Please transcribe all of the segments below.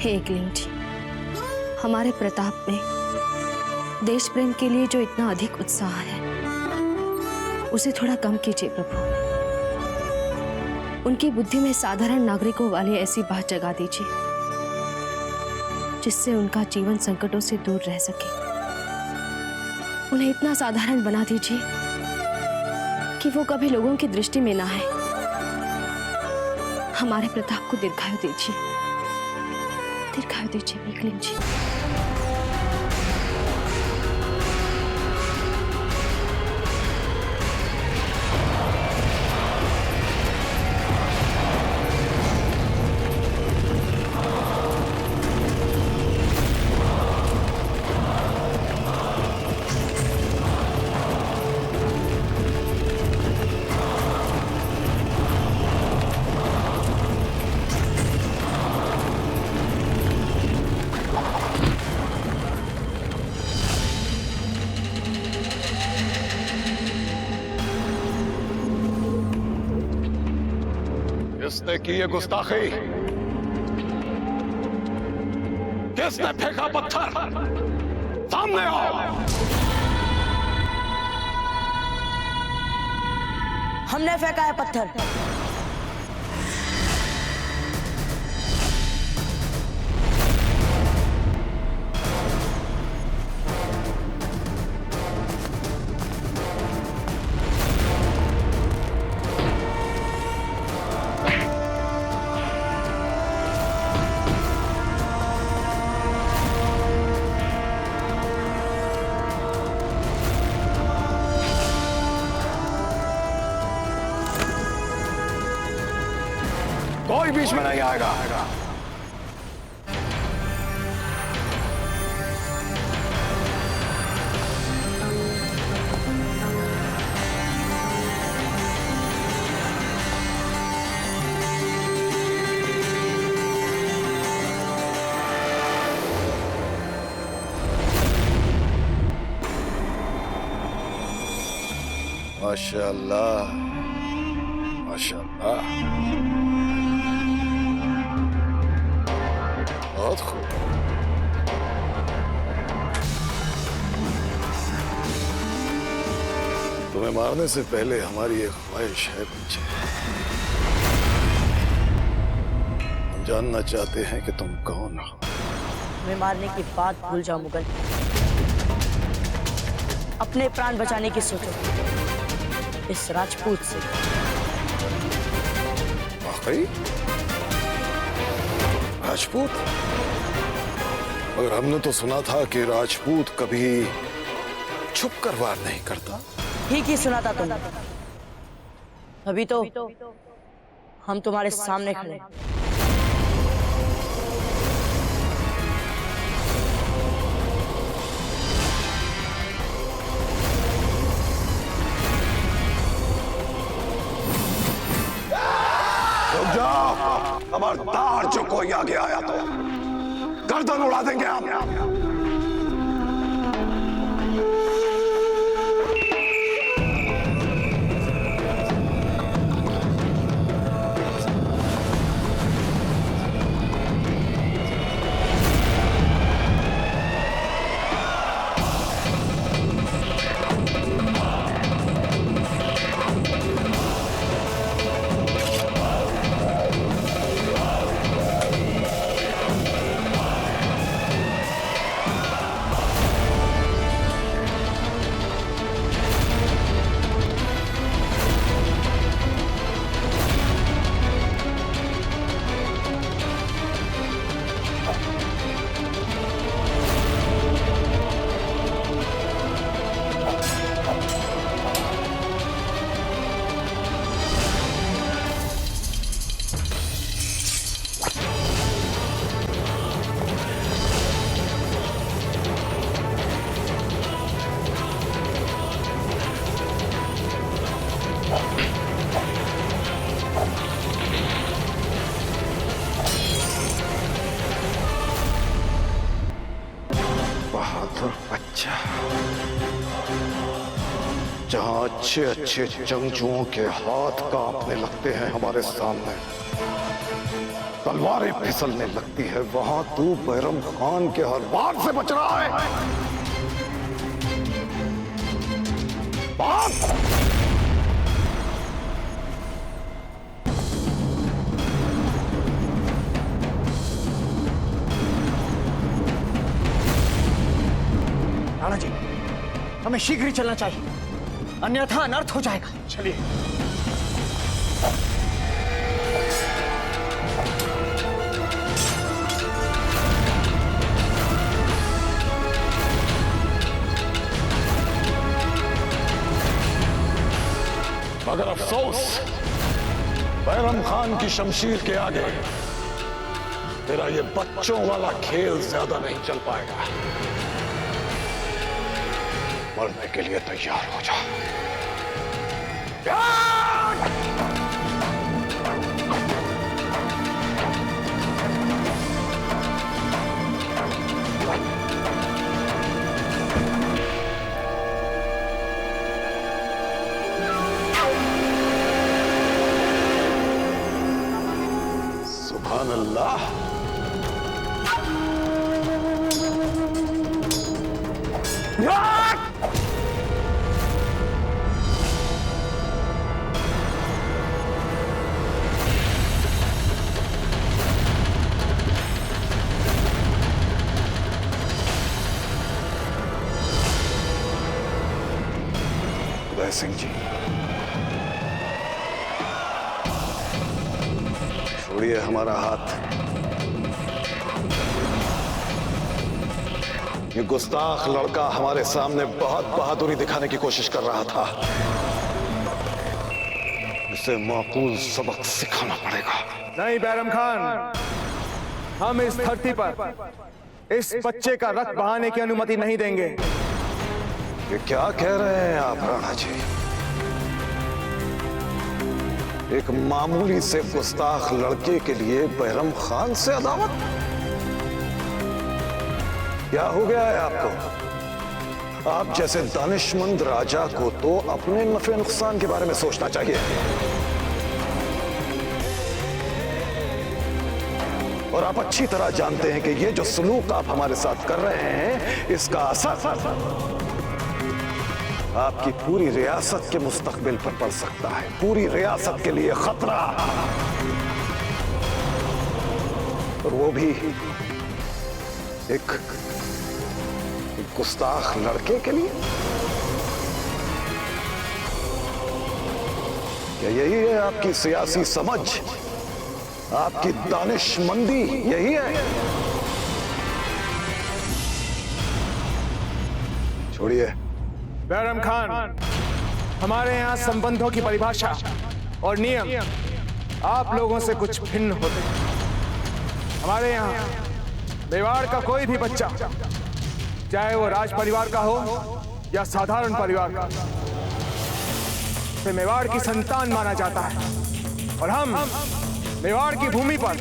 एकलिंग जी, हमारे प्रताप में देश प्रेम के लिए जो इतना अधिक उत्साह है उसे थोड़ा कम कीजिए प्रभु। उनकी बुद्धि में साधारण नागरिकों वाली ऐसी बात जगा दीजिए जिससे उनका जीवन संकटों से दूर रह सके। उन्हें इतना साधारण बना दीजिए कि वो कभी लोगों की दृष्टि में ना आए। हमारे प्रताप को दीर्घायु दीजिए, दीर्घायु दीजिए एकलिंग जी। किसने की ये गुस्ताखी? किसने फेंका पत्थर? सामने आओ। हमने फेंका है पत्थर। कोई बीच में नहीं आएगा। माशाअल्लाह, माशाअल्लाह, बहुत खूब। तुम्हें मारने से पहले हमारी एक ख्वाहिश है बच्चे। हम जानना चाहते हैं कि तुम कौन हो। हमें मारने की बात भूल जाओ मुगल। अपने प्राण बचाने की सोचो इस राजपूत से। वाकई राजपूत? मगर हमने तो सुना था कि राजपूत कभी छुप कर वार नहीं करता। ठीक ही सुना था तुमने। अभी तो हम तुम्हारे सामने खड़े हैं। रुक जाओ, खबरदार जो कोई आगे आया तो गर्दन उड़ा देंगे हम। अच्छा, जहां अच्छे अच्छे जंगजुओं के हाथ कांपने लगते हैं हमारे सामने, तलवारें फिसलने लगती है, वहां तू बैरम खान के हर वार से बच रहा है। बात राणा जी, हमें शीघ्र ही चलना चाहिए, अन्यथा अनर्थ हो जाएगा। चलिए। मगर अफसोस, बैरम खान की शमशीर के आगे तेरा ये बच्चों वाला खेल ज्यादा नहीं चल पाएगा। मरने के लिए तैयार हो जा। सुभान अल्लाह। उदय सिंह जी, छोड़िए हमारा हाथ। ये गुस्ताख लड़का हमारे सामने बहुत बहादुरी दिखाने की कोशिश कर रहा था। इसे माकूल सबक सिखाना पड़ेगा। नहीं बैरम खान, हम इस धरती पर इस बच्चे का रक्त बहाने की अनुमति नहीं देंगे। ये क्या कह रहे हैं आप राणा जी? एक मामूली से गुस्ताख लड़के के लिए बैरम खान से अदावत? क्या हो गया है आपको? आप जैसे दानिशमंद राजा को तो अपने नफे नुकसान के बारे में सोचना चाहिए। और आप अच्छी तरह जानते हैं कि ये जो सलूक आप हमारे साथ कर रहे हैं, इसका असर आपकी पूरी रियासत के मुस्तकबिल पर पड़ सकता है। पूरी रियासत के लिए खतरा, और वो भी एक गुस्ताख लड़के के लिए। क्या यही है आपकी सियासी समझ, आपकी दानिशमंदी यही है? छोड़िए बैरम खान, हमारे यहाँ संबंधों की परिभाषा और नियम आप लोगों से कुछ भिन्न होते हैं। हमारे यहाँ मेवाड़ का कोई भी बच्चा, चाहे वो राज परिवार का हो या साधारण परिवार का, उसे मेवाड़ की संतान माना जाता है। और हम मेवाड़ की भूमि पर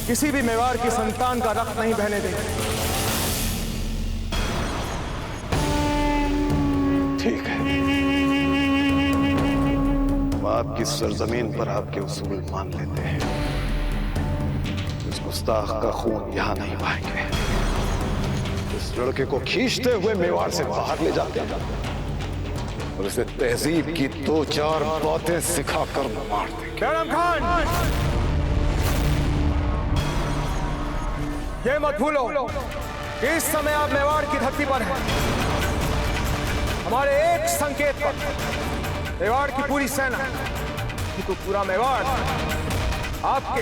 किसी भी मेवाड़ की संतान का रक्त नहीं बहने देंगे। ठीक है, हम आपकी सरजमीन पर आपके उसूल मान लेते हैं। इस गुस्ताख का खून यहां नहीं बहाएंगे। इस लड़के को खींचते हुए मेवाड़ से बाहर ले जाते हैं और इसे तहजीब की 2-4 बातें सिखाकर मार देंगे। बैरम खान, ये मत भूलो कि इस समय आप मेवाड़ की धरती पर हैं। हमारे एक संकेत पर मेवाड़ की पूरी सेना, तो पूरा मेवाड़ आपके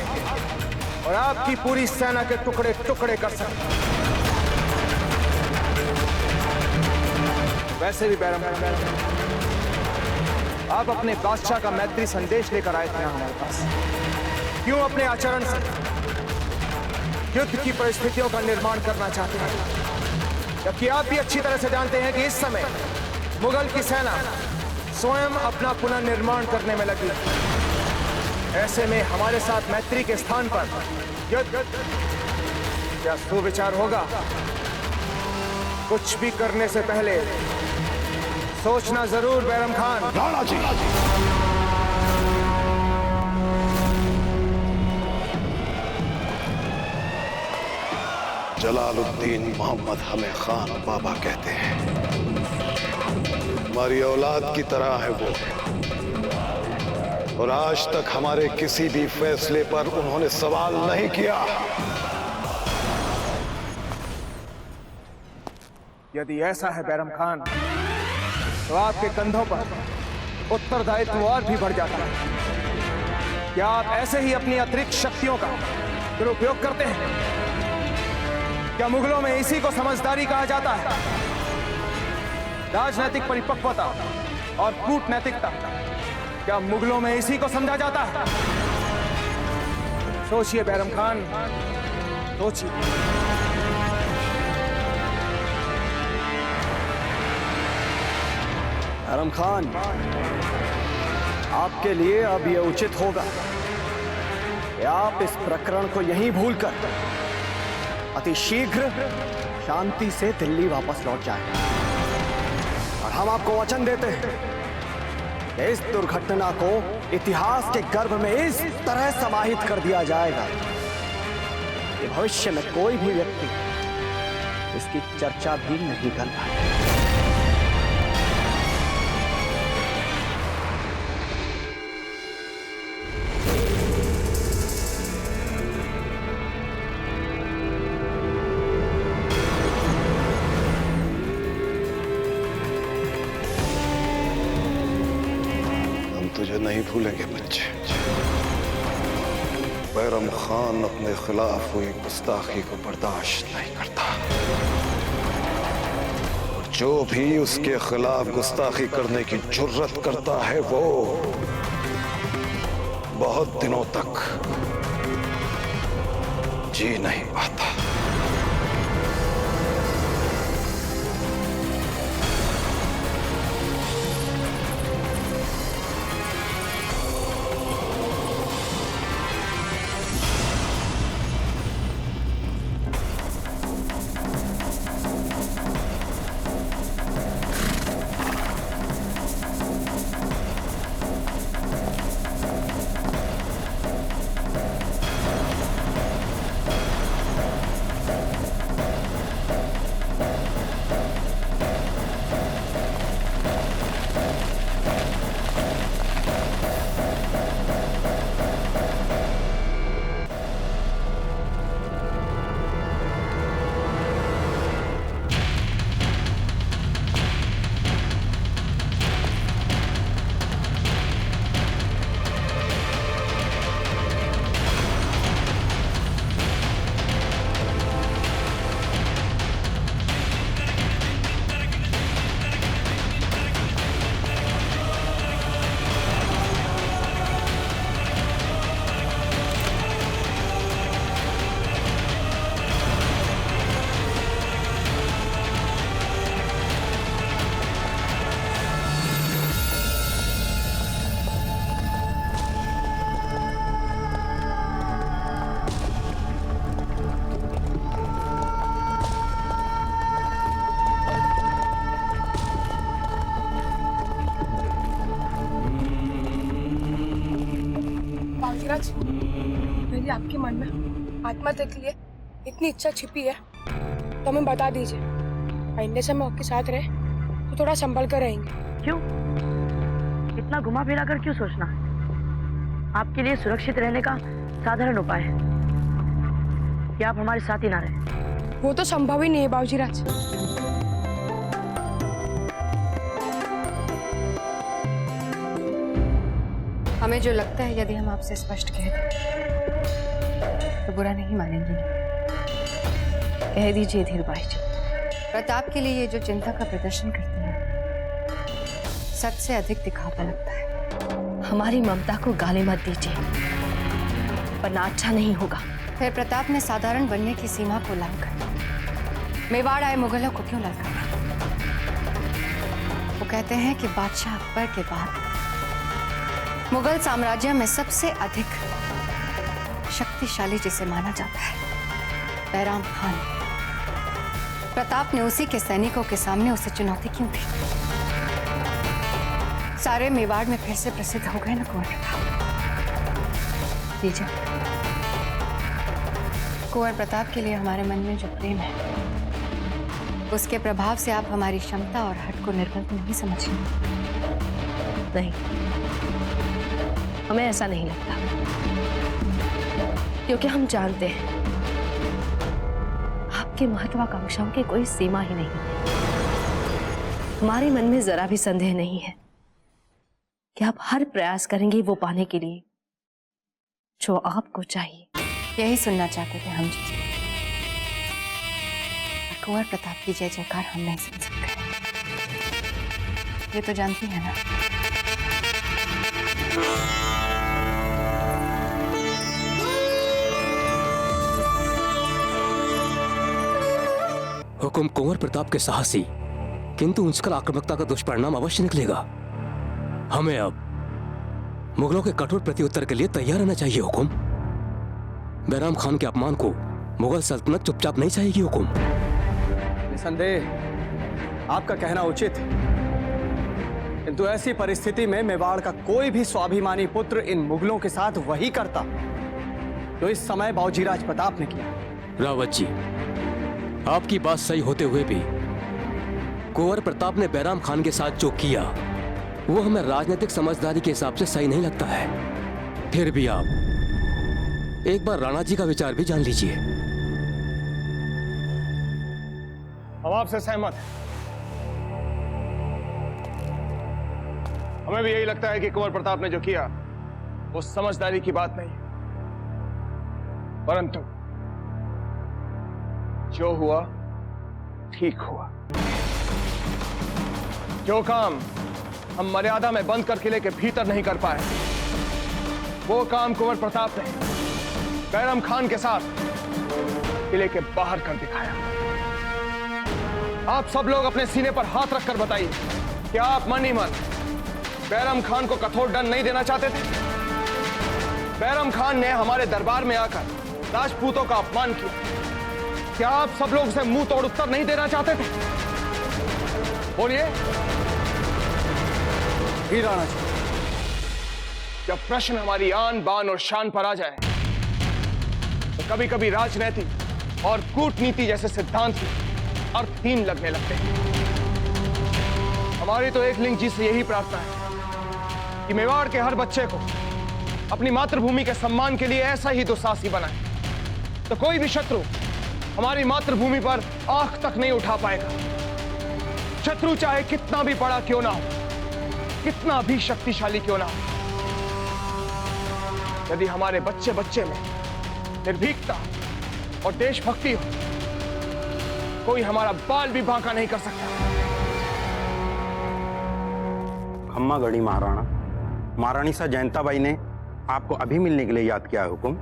और आपकी पूरी सेना के टुकड़े टुकड़े कर सकते। वैसे भी बैरम, आप अपने बादशाह का मैत्री संदेश लेकर आए थे हमारे पास। क्यों अपने आचरण से युद्ध की परिस्थितियों का निर्माण करना चाहते हैं, जबकि आप भी अच्छी तरह से जानते हैं कि इस समय मुगल की सेना स्वयं अपना पुनर्निर्माण करने में लगी। ऐसे में हमारे साथ मैत्री के स्थान पर युद्ध क्या सुविचार होगा? कुछ भी करने से पहले सोचना जरूर बैरम खान। राणा जी, जलालुद्दीन मोहम्मद हमें खान बाबा कहते हैं। हमारी औलाद की तरह है वो, और आज तक हमारे किसी भी फैसले पर उन्होंने सवाल नहीं किया। यदि ऐसा है बैरम खान, तो आपके कंधों पर उत्तरदायित्व और भी बढ़ जाता है। क्या आप ऐसे ही अपनी अतिरिक्त शक्तियों का दुरुपयोग करते हैं? क्या मुगलों में इसी को समझदारी कहा जाता है? राजनैतिक परिपक्वता और कूटनैतिकता, क्या मुगलों में इसी को समझा जाता है? सोचिए बैरम खान, सोचिए। बैरम खान, आपके लिए अब यह उचित होगा कि आप इस प्रकरण को यहीं भूलकर अति शीघ्र शांति से दिल्ली वापस लौट जाएं। और हम आपको वचन देते हैं कि इस दुर्घटना को इतिहास के गर्भ में इस तरह समाहित कर दिया जाएगा कि भविष्य में कोई भी व्यक्ति इसकी चर्चा भी नहीं कर पाएगा। तुझे नहीं भूलेंगे बच्चे। बैरम खान अपने खिलाफ हुई गुस्ताखी को बर्दाश्त नहीं करता, और जो भी उसके खिलाफ गुस्ताखी करने की जुर्रत करता है वो बहुत दिनों तक जी नहीं पाता। बागीराज, मेरी आपके मन में आत्महत्या के लिए इतनी इच्छा छिपी है तो हमें बता दीजिए। आइंदे से हम आपके साथ रहे तो थोड़ा संभल कर रहेंगे। क्यों? इतना घुमा फिरा कर क्यों सोचना? आपके लिए सुरक्षित रहने का साधारण उपाय है कि आप हमारे साथ ही ना रहे। वो तो संभव ही नहीं है बाबूजीराज। हमें जो लगता है यदि हम आपसे स्पष्ट कह दें तो बुरा नहीं मानेंगे। कह दीजिए धीरबाई जी, प्रताप के लिए ये जो चिंता का प्रदर्शन करते हैं सच से अधिक दिखावा लगता है। हमारी ममता को गाली मत दीजिए, वरना अच्छा नहीं होगा। फिर प्रताप ने साधारण बनने की सीमा को लांघकर मेवाड़ आए मुगलों को क्यों ललकारा? वो कहते हैं कि बादशाह अकबर के बाद मुगल साम्राज्य में सबसे अधिक शक्तिशाली जिसे माना जाता है बैराम खान। प्रताप ने उसी के सैनिकों के सामने उसे चुनौती क्यों दी? सारे मेवाड़ में फिर से प्रसिद्ध हो गए ना कुंवर प्रताप। लीजिए, कुंवर प्रताप के लिए हमारे मन में जो प्रेम है, उसके प्रभाव से आप हमारी क्षमता और हट को निर्बल नहीं समझेंगे। नहीं, हमें ऐसा नहीं लगता, क्योंकि हम जानते हैं आपकी महत्वाकांक्षाओं की कोई सीमा ही नहीं। हमारे मन में जरा भी संदेह नहीं है कि आप हर प्रयास करेंगे वो पाने के लिए जो आपको चाहिए। यही सुनना चाहते थे हम जी। कुंवर प्रताप की जय जयकार हम नहीं सुन सकते, ये तो जानती है ना। हुकुम कुंवर प्रताप के साहसी किंतु उछकल आक्रामकता का दुष्परिणाम अवश्य निकलेगा। हमें अब मुगलों के कठोर प्रत्युत्तर के लिए तैयार रहना चाहिए हुकुम। बैराम खान के अपमान को मुगल सल्तनत चुपचाप नहीं चाहेगी हुकुम। निसंदेह आपका कहना उचित है, किंतु ऐसी परिस्थिति में मेवाड़ का कोई भी स्वाभिमानी पुत्र इन मुगलों के साथ वही करता जो इस समय बाऊजीराज प्रताप ने किया। रावत जी, आपकी बात सही होते हुए भी कुंवर प्रताप ने बैराम खान के साथ जो किया वो हमें राजनीतिक समझदारी के हिसाब से सही नहीं लगता है। फिर भी आप एक बार राणा जी का विचार भी जान लीजिए। हम आपसे सहमत हैं। हमें भी यही लगता है कि कुंवर प्रताप ने जो किया वो समझदारी की बात नहीं, परंतु जो हुआ ठीक हुआ। जो काम हम मर्यादा में बंद कर किले के भीतर नहीं कर पाए, वो काम कुंवर प्रताप ने बैरम खान के साथ किले के बाहर कर दिखाया। आप सब लोग अपने सीने पर हाथ रखकर बताइए कि आप मन ही मन बैरम खान को कठोर दंड नहीं देना चाहते थे? बैरम खान ने हमारे दरबार में आकर राजपूतों का अपमान किया, क्या आप सब लोग उसे मुंह तोड़ उत्तर नहीं देना चाहते थे? बोलिए। ही राणा जी, जब प्रश्न हमारी आन बान और शान पर आ जाए तो कभी कभी राजनीति और कूटनीति जैसे सिद्धांत अर्थहीन लगने लगते हैं। हमारी तो एकलिंग जी से यही प्रार्थना है कि मेवाड़ के हर बच्चे को अपनी मातृभूमि के सम्मान के लिए ऐसा ही दुस्साहसी बनाए, तो कोई भी शत्रु हमारी मातृभूमि पर आंख तक नहीं उठा पाएगा। शत्रु चाहे कितना भी बड़ा क्यों ना हो, कितना भी शक्तिशाली क्यों ना हो, यदि हमारे बच्चे बच्चे में निर्भीकता और देशभक्ति हो, कोई हमारा बाल भी बांका नहीं कर सकता। खम्मा गढ़ी महाराणा, महारानी सा जयंताबाई ने आपको अभी मिलने के लिए याद किया है हुकुम।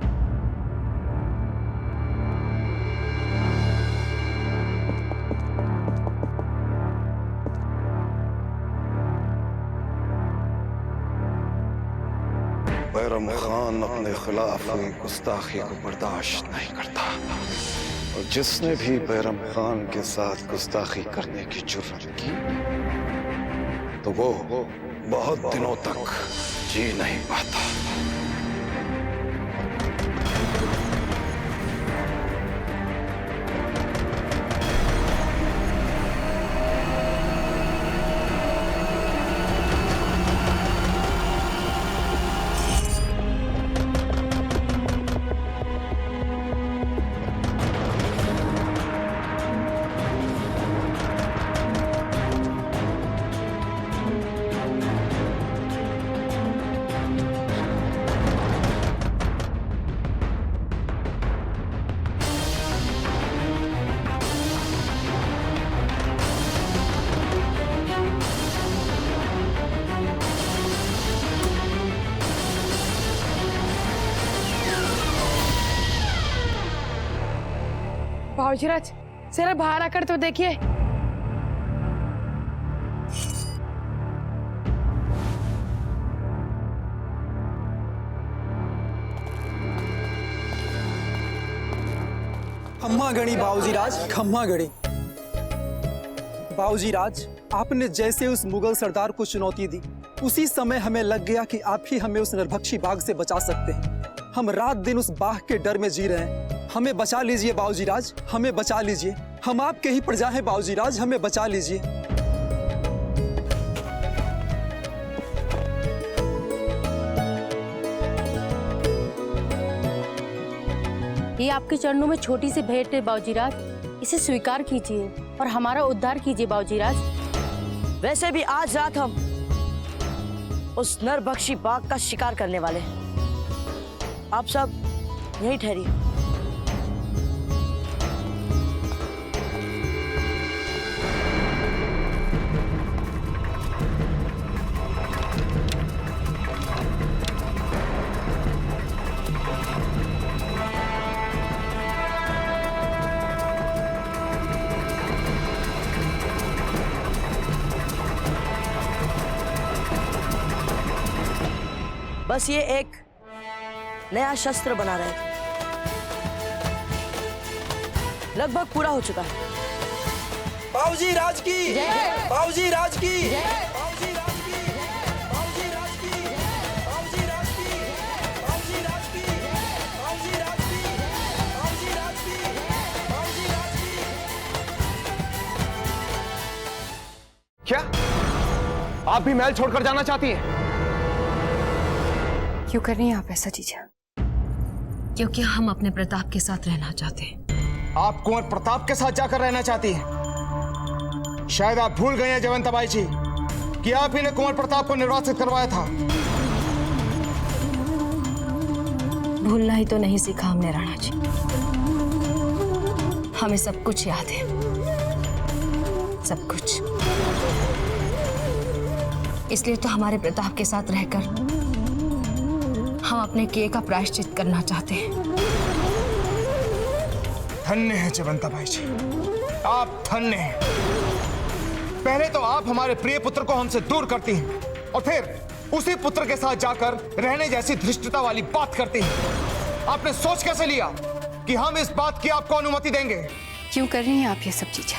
बैरम खान अपने खिलाफ हुई गुस्ताखी को बर्दाश्त नहीं करता, और जिसने भी बैरम खान के साथ गुस्ताखी करने की जुर्रत की तो वो बहुत दिनों तक जी नहीं पाता। बाबूजीराज, जरा बाहर आकर तो देखिए। खम्मा गणी बाबूजीराज, खम्मा गणी। बाबूजीराज, आपने जैसे उस मुगल सरदार को चुनौती दी, उसी समय हमें लग गया कि आप ही हमें उस नरभक्षी बाघ से बचा सकते हैं। हम रात दिन उस बाघ के डर में जी रहे हैं। हमें बचा लीजिए बाबूजी राज, हमें बचा लीजिए। हम आपके ही प्रजा हैं बाबूजी राज, हमें बचा लीजिए। ये आपके चरणों में छोटी सी भेंट है बाबूजीराज, इसे स्वीकार कीजिए और हमारा उद्धार कीजिए बाबूजीराज। वैसे भी आज रात हम उस नरभक्षी बाघ का शिकार करने वाले हैं। आप सब यहीं ठहरिए। बस ये एक नया शस्त्र बना रहे थे, लगभग पूरा हो चुका है। बाबूजी राज की, बाबूजी राज की, बाबूजी राज की, बाबूजी राज की, बाबूजी राज की, बाबूजी राज की, बाबूजी राज की, बाबूजी राज की, बाबूजी राज की। क्या आप भी महल छोड़कर जाना चाहती हैं? क्यों कर रही हैं आप ऐसा जीजा? क्योंकि हम अपने प्रताप के साथ रहना चाहते हैं। आप कुंवर प्रताप के साथ जाकर रहना चाहती हैं? शायद आप भूल गए हैं जयवंताबाई जी कि आप ही ने कुंवर प्रताप को निर्वासित करवाया था। भूलना ही तो नहीं सीखा हमने राणा जी, हमें सब कुछ याद है, सब कुछ। इसलिए तो हमारे प्रताप के साथ रहकर हम अपने किए का प्रायश्चित करना चाहते हैं। धन्य है जयवंताबाई जी, आप धन्य हैं। पहले तो आप हमारे प्रिय पुत्र को हमसे दूर करती हैं और फिर उसी पुत्र के साथ जाकर रहने जैसी धृष्टता वाली बात करती हैं। आपने सोच कैसे लिया कि हम इस बात की आपको अनुमति देंगे? क्यों कर रही हैं आप ये सब चीजें?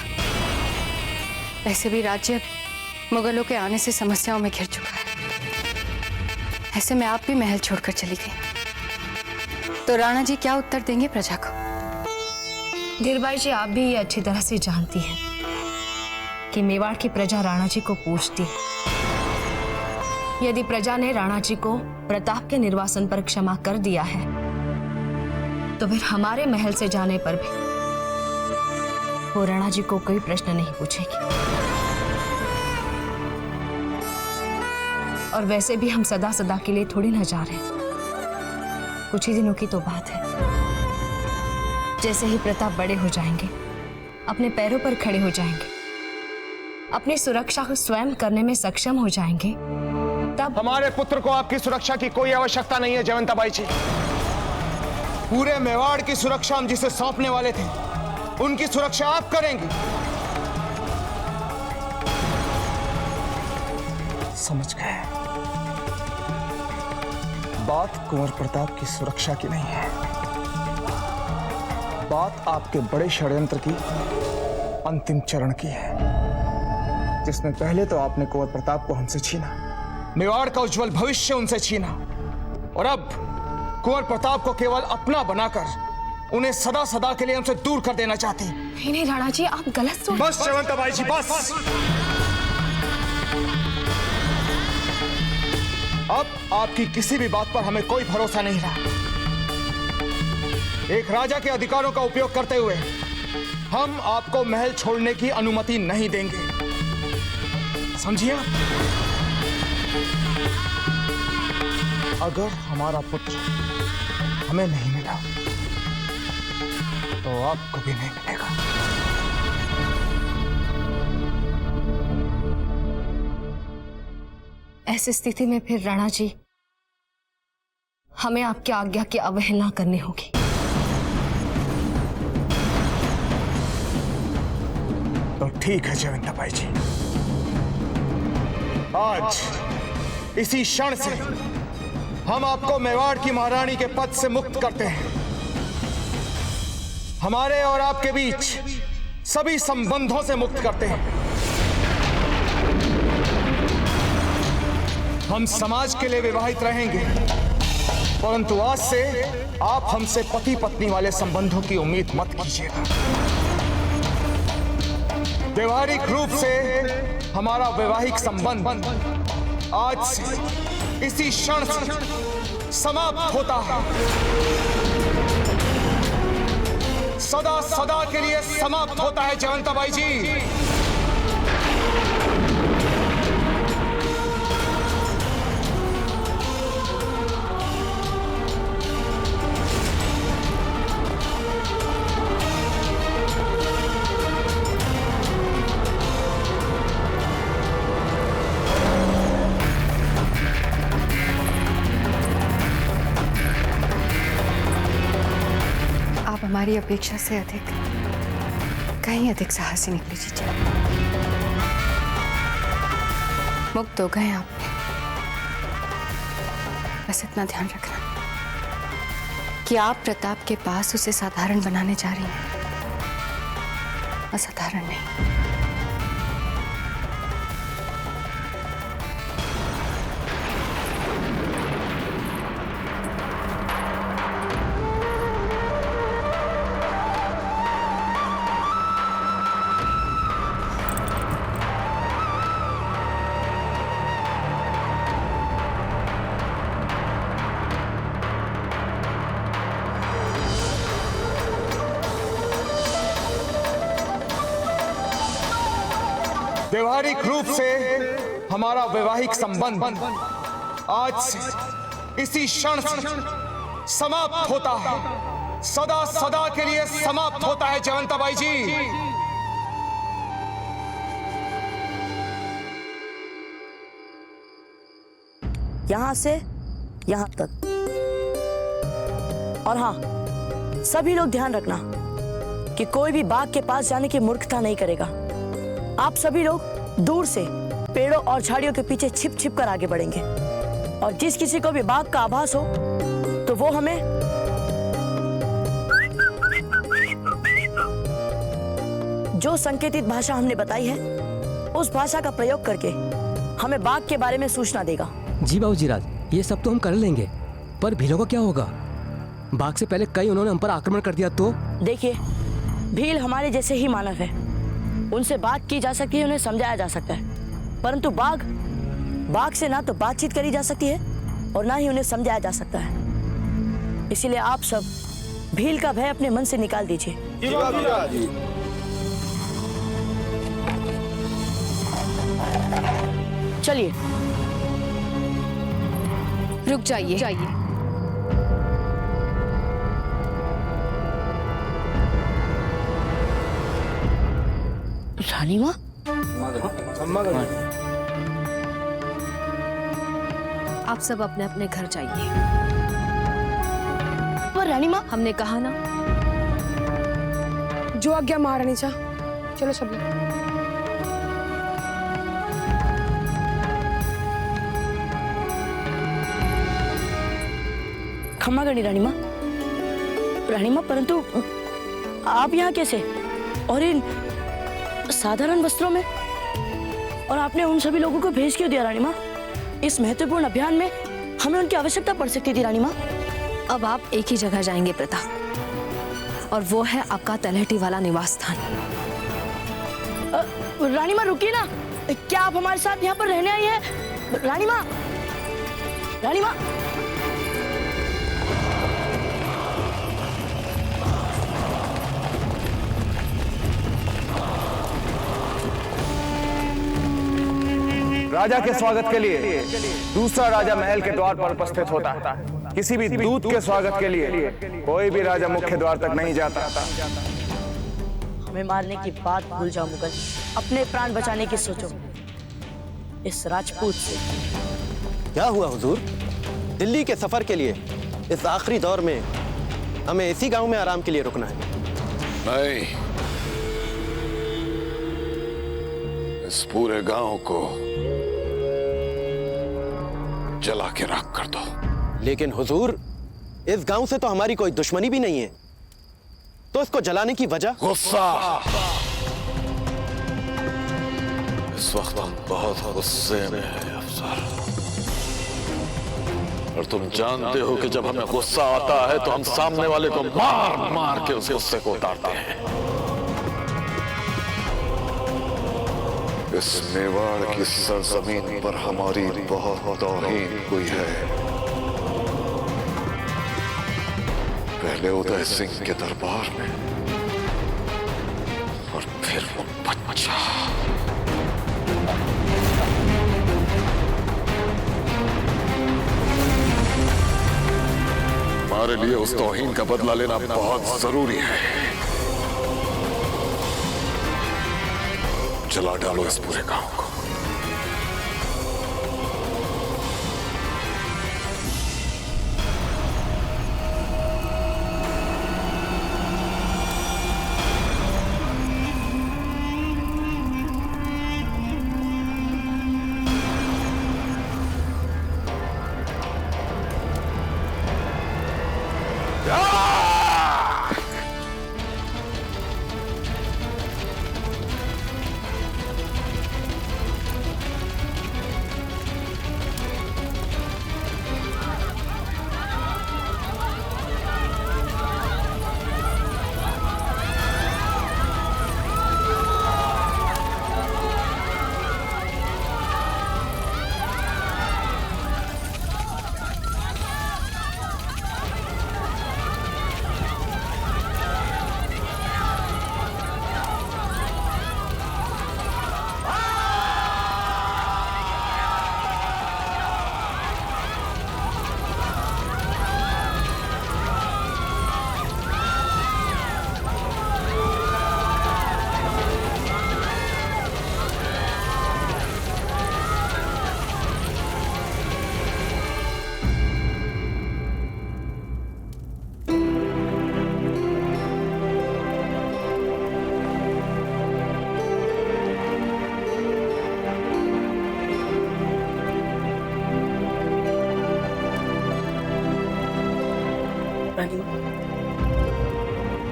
वैसे भी राज्य मुगलों के आने से समस्याओं में घिर चुका है। ऐसे में आप भी महल छोड़कर चली गई तो राणा जी क्या उत्तर देंगे प्रजा को? धीरबाई जी, आप भी ये अच्छी तरह से जानती हैं कि मेवाड़ की प्रजा राणा जी को पूछती है। यदि प्रजा ने राणा जी को प्रताप के निर्वासन पर क्षमा कर दिया है तो फिर हमारे महल से जाने पर भी वो राणा जी को कोई प्रश्न नहीं पूछेगी। और वैसे भी हम सदा सदा के लिए थोड़ी ना जा रहे, कुछ ही दिनों की तो बात है। जैसे ही प्रताप बड़े हो जाएंगे, अपने पैरों पर खड़े हो जाएंगे, अपनी सुरक्षा को स्वयं करने में सक्षम हो जाएंगे, तब हमारे पुत्र को आपकी सुरक्षा की कोई आवश्यकता नहीं है जयवंताबाई जी। पूरे मेवाड़ की सुरक्षा हम जिसे सौंपने वाले थे, उनकी सुरक्षा आप करेंगी। समझ गए? बात कुंवर प्रताप की सुरक्षा की नहीं है, बात आपके बड़े षड्यंत्र की अंतिम चरण की है, जिसमें पहले तो आपने कुंवर प्रताप को हमसे छीना, मेवाड़ का उज्जवल भविष्य उनसे छीना, और अब कुंवर प्रताप को केवल अपना बनाकर उन्हें सदा सदा के लिए हमसे दूर कर देना चाहती। नहीं नहीं राणा जी, आप गलत सोच। बस जयवंताबाई जी, बस। अब आपकी किसी भी बात पर हमें कोई भरोसा नहीं रहा। एक राजा के अधिकारों का उपयोग करते हुए हम आपको महल छोड़ने की अनुमति नहीं देंगे, समझिए? अगर हमारा पुत्र हमें नहीं मिला तो आपको भी नहीं मिलेगा। ऐसी स्थिति में फिर राणा जी, हमें आपकी आज्ञा की अवहेलना करनी होगी। तो ठीक है जयवंताबाई जी, आज इसी क्षण से हम आपको मेवाड़ की महारानी के पद से मुक्त करते हैं। हमारे और आपके बीच सभी संबंधों से मुक्त करते हैं। हम समाज के लिए विवाहित रहेंगे परंतु आज से आप हमसे पति पत्नी वाले संबंधों की उम्मीद मत कीजिएगा। व्यवहारिक रूप से हमारा वैवाहिक संबंध आज से इसी क्षण से समाप्त होता है, सदा सदा के लिए समाप्त होता है जयंताबाई जी। हमारी अपेक्षा से अधिक, कहीं अधिक साहसी निकली जीजा। मुक्त हो गए आप, बस इतना ध्यान रखना कि आप प्रताप के पास उसे साधारण बनाने जा रही हैं, असाधारण नहीं। व्यवहारिक रूप से हमारा वैवाहिक संबंध आज से इसी क्षण से समाप्त होता है, सदा सदा के लिए समाप्त होता है जयंताबाई जी। यहां से यहां तक। और हाँ, सभी लोग ध्यान रखना कि कोई भी बाघ के पास जाने की मूर्खता नहीं करेगा। आप सभी लोग दूर से पेड़ों और झाड़ियों के पीछे छिप छिप कर आगे बढ़ेंगे, और जिस किसी को भी बाघ का आभास हो तो वो हमें जो संकेतित भाषा हमने बताई है उस भाषा का प्रयोग करके हमें बाघ के बारे में सूचना देगा। जी बाबूजी राज, ये सब तो हम कर लेंगे, पर भीलों का क्या होगा? बाघ से पहले कई उन्होंने हम पर आक्रमण कर दिया तो? देखिए, भील हमारे जैसे ही मानव है, उनसे बात की जा सकती है, उन्हें समझाया जा सकता है, परंतु बाघ से ना तो बातचीत करी जा सकती है और ना ही उन्हें समझाया जा सकता है। इसीलिए आप सब भील का भय अपने मन से निकाल दीजिए। चलिए, रुक जाइए। रानी माँ, आप सब अपने अपने घर जाइए। पर रानी माँ, हमने कहा ना, जो आज्ञा महारानी सा। चलो सब लोग। क्षमा करनी रानी माँ। रानी माँ, परंतु आप यहाँ कैसे, और इन साधारण वस्त्रों में? और आपने उन सभी लोगों को भेज क्यों दिया रानी माँ? इस महत्वपूर्ण अभियान में हमें उनकी आवश्यकता पड़ सकती थी रानी माँ। अब आप एक ही जगह जाएंगे प्रताप, और वो है आपका तलहटी वाला निवास स्थान। रानी माँ रुकिए ना, क्या आप हमारे साथ यहाँ पर रहने आई हैं? रानी माँ, रानी माँ। राजा के स्वागत के लिए दूसरा राजा महल के द्वार पर उपस्थित होता है। किसी भी दूत के स्वागत के लिए कोई भी राजा मुख्य द्वार तक नहीं जाता। हमें मारने की बात भूल जाओ मुगल, अपने प्राण बचाने की सोचो इस राजपूत से। क्या हुआ हुजूर? दिल्ली के सफर के लिए इस आखिरी दौर में हमें इसी गांव में आराम के लिए रुकना है? नहीं, इस पूरे गांव को जला के राख कर दो। लेकिन हुजूर, इस गांव से तो हमारी कोई दुश्मनी भी नहीं है, तो इसको जलाने की वजह? गुस्सा। इस वक्त हम बहुत गुस्से में हैं अफसर। और तुम जानते हो कि जब हमें गुस्सा आता है तो हम सामने वाले को मार मार के उस गुस्से को उतारते हैं। इस मेवाड़ की सरजमीन पर हमारी बहुत तौहीन हुई है। पहले उदय सिंह के दरबार में और फिर वो बच्चा। हमारे लिए उस तौहीन का बदला लेना बहुत जरूरी है। जला डालो इस पूरे गांव को।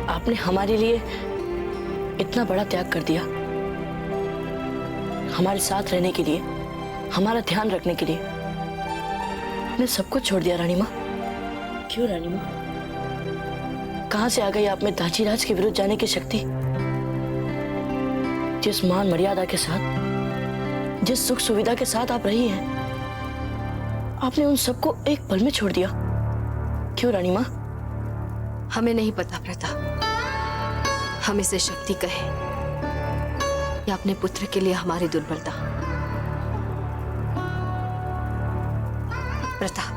आपने हमारे लिए इतना बड़ा त्याग कर दिया, हमारे साथ रहने के लिए, हमारा ध्यान रखने के लिए। आपने सब कुछ छोड़ दिया रानी माँ। क्यों रानी माँ? कहां से आ गई आप में दाजीराज के विरुद्ध जाने की शक्ति? जिस मान मर्यादा के साथ, जिस सुख सुविधा के साथ आप रही हैं, आपने उन सबको एक पल में छोड़ दिया। क्यों रानी माँ? हमें नहीं पता प्रताप, हम इसे शक्ति कहे या अपने पुत्र के लिए हमारी दुर्बलता। प्रताप,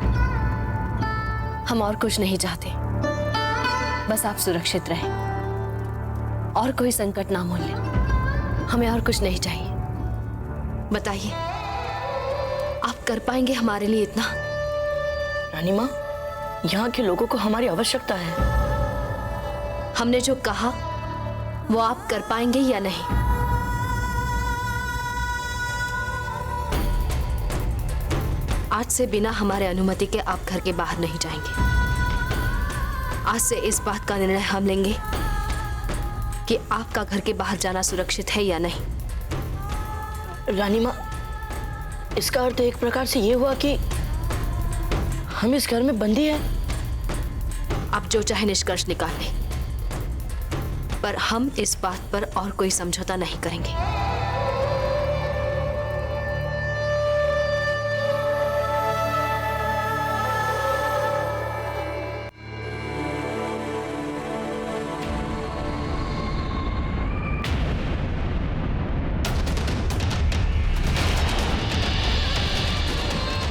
हम और कुछ नहीं चाहते, बस आप सुरक्षित रहें और कोई संकट ना मोल ले। हमें और कुछ नहीं चाहिए। बताइए, आप कर पाएंगे हमारे लिए इतना? रानी माँ, यहाँ के लोगों को हमारी आवश्यकता है। हमने जो कहा वो आप कर पाएंगे या नहीं? आज से बिना हमारे अनुमति के आप घर के बाहर नहीं जाएंगे। आज से इस बात का निर्णय हम लेंगे कि आपका घर के बाहर जाना सुरक्षित है या नहीं। रानी माँ, इसका अर्थ एक प्रकार से ये हुआ कि हम इस घर में बंदी हैं। आप जो चाहे निष्कर्ष निकाल लें, पर हम इस बात पर और कोई समझौता नहीं करेंगे।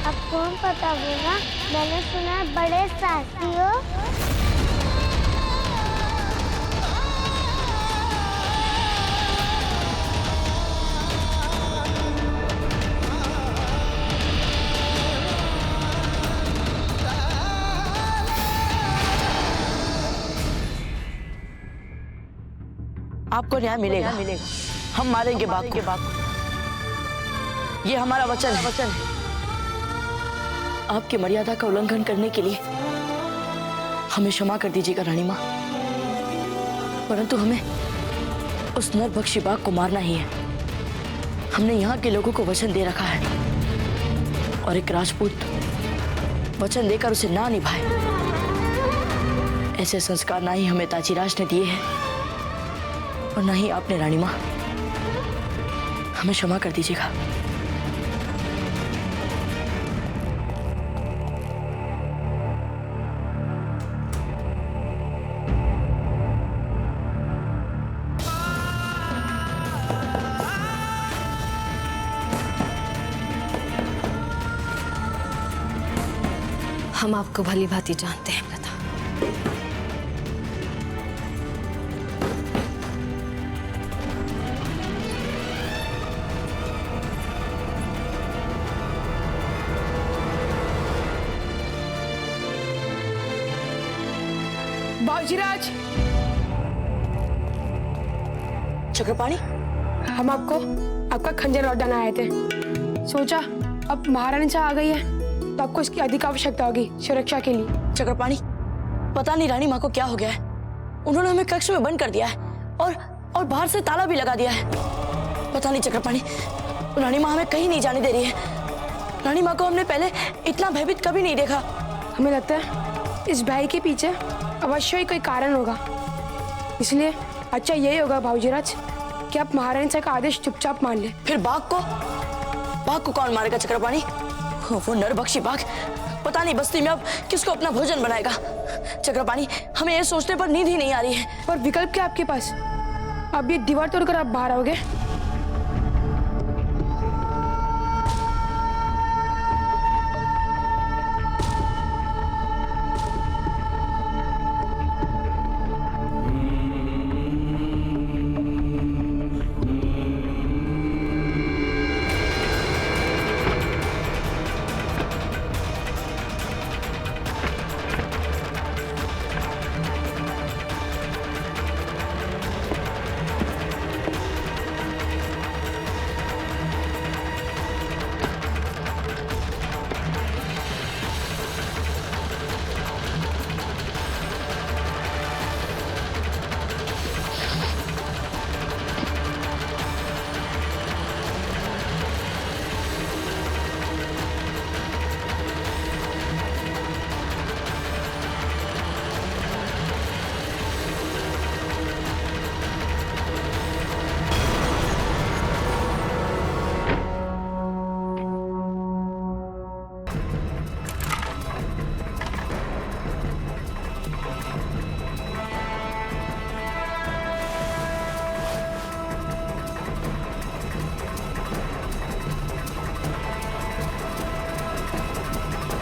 अब कौन पता होगा? मैंने सुना है बड़े साथी हो। आपको न्याय मिलेगा, हम मारेंगे बाघ को। ये हमारा वचन है। आपकी मर्यादा का उल्लंघन करने के लिए हमें क्षमा कर दीजिएगा रानी माँ, परंतु हमें उस नरभक्षी बाघ को मारना ही है। हमने यहाँ के लोगों को वचन दे रखा है और एक राजपूत वचन देकर उसे ना निभाए। ऐसे संस्कार ना ही हमें ताजीराज ने दिए हैं और ना ही आपने रानी माँ। हमें क्षमा कर दीजिएगा। हम आपको भली भांति जानते हैं प्रताप। बाबूजीराज, चक्रपाणी, हम आपको आपका खंजर लौटाना आए थे। सोचा अब महारानी सा आ गई है तो आपको इसकी अधिक आवश्यकता होगी सुरक्षा के लिए। चक्रपाणी, पता नहीं रानी माँ को क्या हो गया है। उन्होंने हमें कक्ष में बंद कर दिया है और बाहर से ताला भी लगा दिया है। पता नहीं चक्रपाणी, रानी माँ हमें कहीं नहीं जाने दे रही है। रानी माँ को हमने पहले इतना भयभीत कभी नहीं देखा। हमें लगता है इस भय के पीछे अवश्य ही कोई कारण होगा। इसलिए अच्छा यही होगा बाबूजीराज कि आप महारानी सा का आदेश चुपचाप मान ले। फिर बाघ को कौन मारेगा चक्रपाणी? वो नरभक्षी बाघ पता नहीं बस्ती में अब किसको अपना भोजन बनाएगा। चक्रपाणी, हमें ये सोचने पर नींद ही नहीं आ रही है। और विकल्प क्या आपके पास? अब ये दीवार तोड़कर आप बाहर आओगे?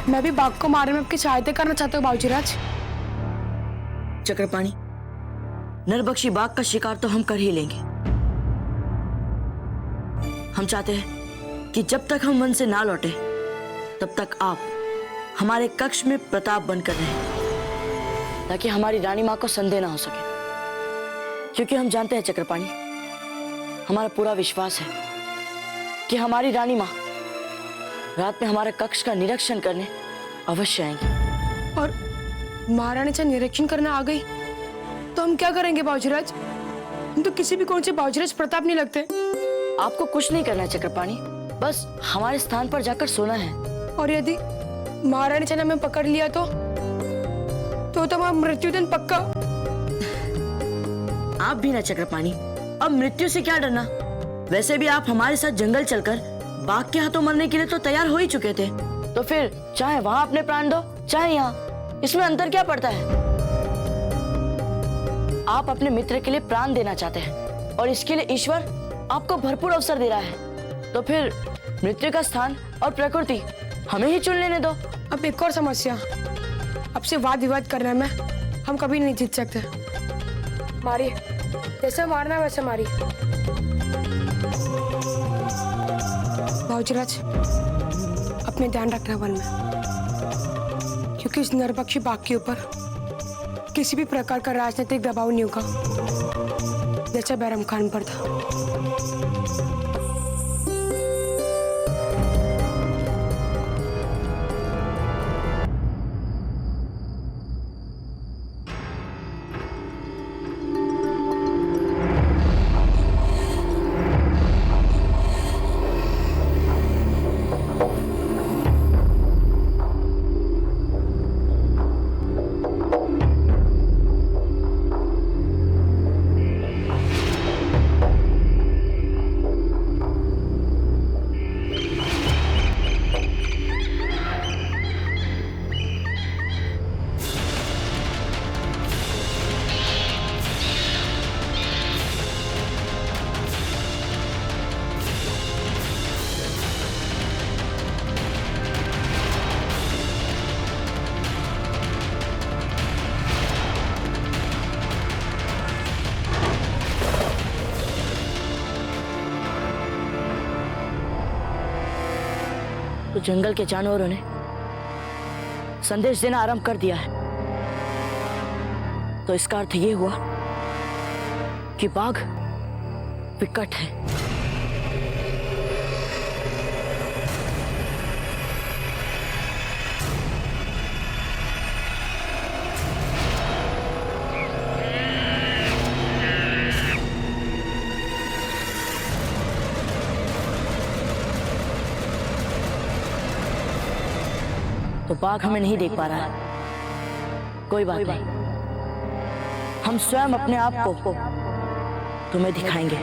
मैं भी बाघ को मारने में आपकी सहायता करना चाहता हूँ बाबूजीराज। चक्रपाणी, नरभक्षी बाघ का शिकार तो हम कर ही लेंगे। हम चाहते हैं कि जब तक हम वन से ना लौटे तब तक आप हमारे कक्ष में प्रताप बनकर रहें, ताकि हमारी रानी माँ को संदेह ना हो सके। क्योंकि हम जानते हैं चक्रपाणी, हमारा पूरा विश्वास है कि हमारी रानी माँ रात में हमारे कक्ष का निरीक्षण करने अवश्य आएंगी। और महारानी से निरीक्षण करने आ गई तो हम क्या करेंगे बाबूजीराज? हम तो किसी भी कौन से बाबूजीराज प्रताप नहीं लगते। आपको कुछ नहीं करना है चक्रपाणी, बस हमारे स्थान पर जाकर सोना है। और यदि महारानी ने हमें पकड़ लिया तो हमारा मृत्युदंड पक्का। आप भी ना चक्रपाणी, अब मृत्यु से क्या डरना? वैसे भी आप हमारे साथ जंगल चलकर बाघ के हाथों मरने के लिए तो तैयार हो ही चुके थे। तो फिर चाहे वहां अपने प्राण दो चाहे यहाँ, इसमें अंतर क्या पड़ता है? आप अपने मित्र के लिए प्राण देना चाहते हैं और इसके लिए ईश्वर आपको भरपूर अवसर दे रहा है। तो फिर मृत्यु का स्थान और प्रकृति हमें ही चुन लेने दो। अब एक और समस्या, आपसे वाद विवाद करने में हम कभी नहीं जीत सकते। मारिए, जैसे मारना वैसे मारिए। बाबूजीराज, अपने ध्यान रखना वन में, क्योंकि इस नरभक्षी बाघ के ऊपर किसी भी प्रकार का राजनीतिक दबाव नहीं होगा जैसा बैरम खान पर था। तो जंगल के जानवरों ने संदेश देना आरंभ कर दिया है। तो इसका अर्थ ये हुआ कि बाघ विकट है। तो बाघ हमें नहीं देख पा रहा है। कोई बात नहीं, हम स्वयं अपने आप को तुम्हें दिखाएंगे।